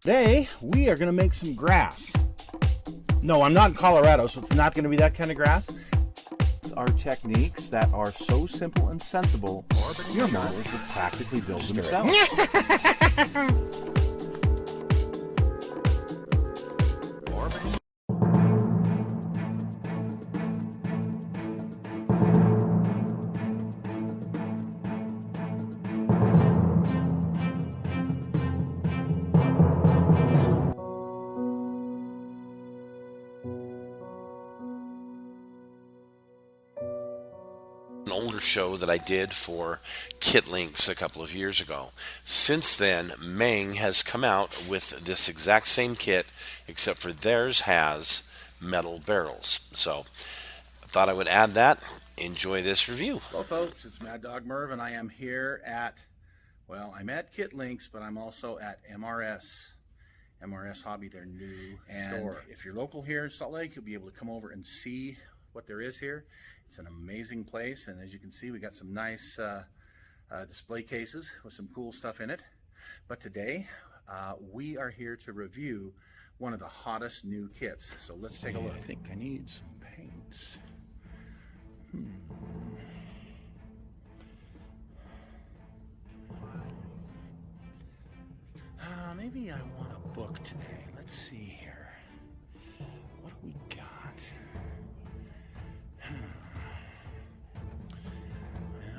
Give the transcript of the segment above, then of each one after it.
Today, we are going to make some grass. No, I'm not in Colorado, so it's not going to be that kind of grass. It's our techniques that are so simple and sensible, your models will practically build themselves. An older show that I did for KitLinks a couple of years ago. Since then, Meng has come out with this exact same kit, except for theirs has metal barrels. So I thought I would add that. Enjoy this review. Hello folks, it's Mad Dog Merv and I am here at, well, I'm at KitLinks, but I'm also at MRS Hobby, their new store. If you're local here in Salt Lake, you'll be able to come over and see what there is here. It's an amazing place, and as you can see, we got some nice display cases with some cool stuff in it. But today, we are here to review one of the hottest new kits. So let's take a look. I think I need some paints. Maybe I want a book today. Let's see here. What do we got?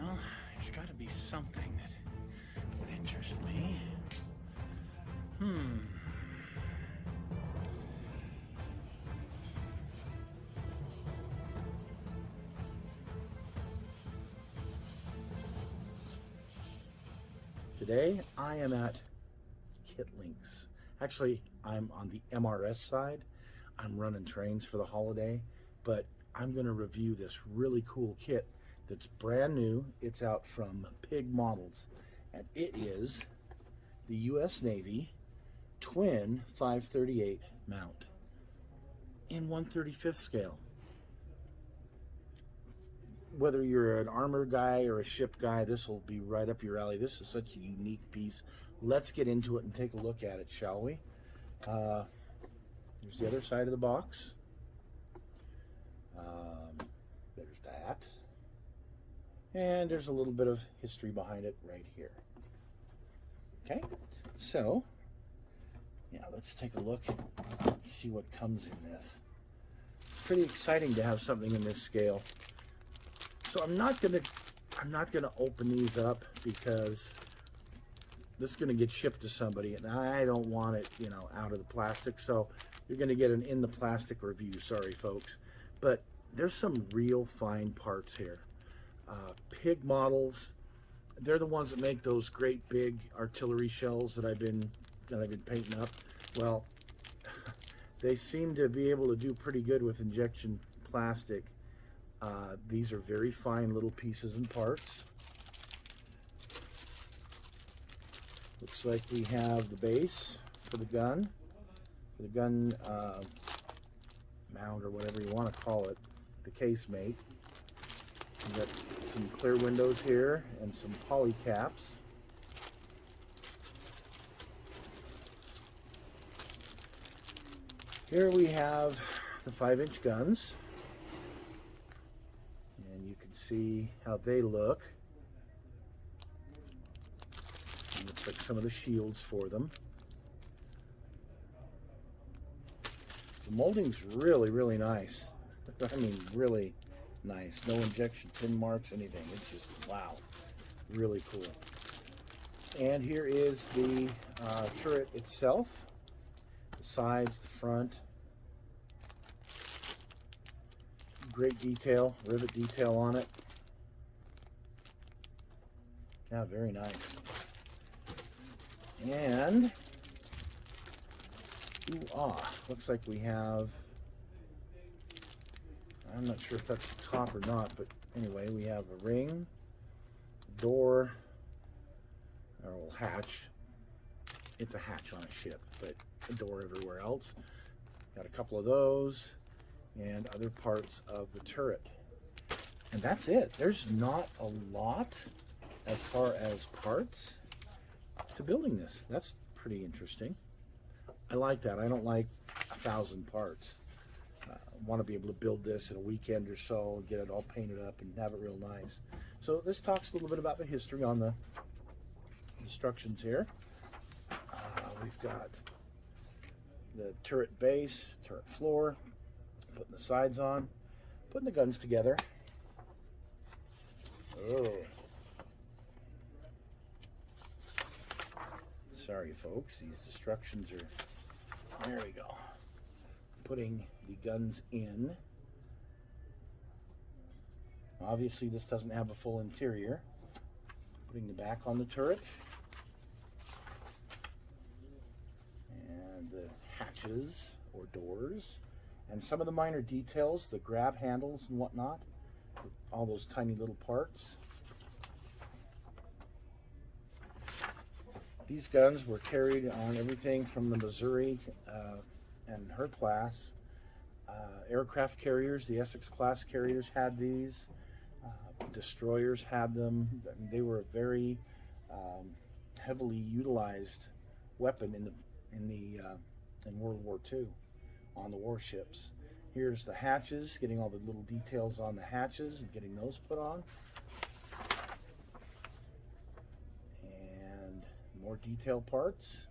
Well, there's got to be something that would interest me. Today I am at KitLinks. Actually, I'm on the MRS side. I'm running trains for the holiday, but I'm going to review this really cool kit that's brand new. It's out from Pig Models, and it is the U.S. Navy twin 538 mount in 1/35th scale. Whether you're an armor guy or a ship guy, this will be right up your alley. This is such a unique piece. Let's get into it and take a look at it, shall we? Here's the other side of the box. There's that. And there's a little bit of history behind it right here. Okay, so, yeah, let's take a look and see what comes in this. Pretty exciting to have something in this scale. So I'm not gonna open these up because this is gonna get shipped to somebody, and I don't want it, you know, out of the plastic. So you're gonna get an in the plastic review. Sorry, folks, but there's some real fine parts here. Pig Models, they're the ones that make those great big artillery shells that I've been painting up. Well, they seem to be able to do pretty good with injection plastic. These are very fine little pieces and parts. Looks like we have the base for the gun mount or whatever you want to call it, the casemate. We've got some clear windows here and some poly caps. Here we have the 5-inch guns. And you can see how they look. It looks like some of the shields for them. The molding's really, really nice. I mean, really nice. No injection pin marks, anything. It's just, wow, really cool. And here is the turret itself. The sides, the front. Great detail, rivet detail on it. Yeah, very nice. And looks like we have, I'm not sure if that's the top or not, but anyway, we have a ring, a door, or a hatch. It's a hatch on a ship, but a door everywhere else. Got a couple of those and other parts of the turret. And that's it. There's not a lot as far as parts to building this. That's pretty interesting. I like that. I don't like 1,000 parts. I want to be able to build this in a weekend or so and get it all painted up and have it real nice. So this talks a little bit about the history on the instructions here. We've got the turret base, turret floor, putting the sides on, putting the guns together. Oh. Sorry folks, these instructions are, there we go. Putting the guns in. Obviously this doesn't have a full interior. Putting the back on the turret. And the hatches or doors. And some of the minor details, the grab handles and whatnot. All those tiny little parts. These guns were carried on everything from the Missouri and her class. Aircraft carriers, the Essex class carriers had these. Destroyers had them. They were a very heavily utilized weapon in World War II on the warships. Here's the hatches, getting all the little details on the hatches and getting those put on. And more detail parts.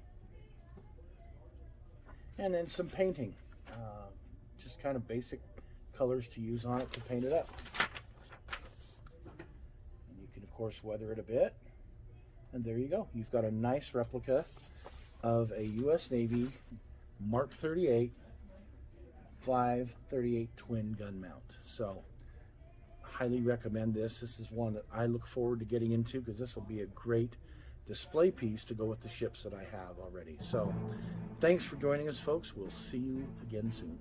And then some painting. Just kind of basic colors to use on it to paint it up. And you can of course weather it a bit. And there you go. You've got a nice replica of a U.S. Navy Mark 38 538 twin gun mount. So highly recommend this. This is one that I look forward to getting into because this will be a great display piece to go with the ships that I have already. So thanks for joining us folks. We'll see you again soon.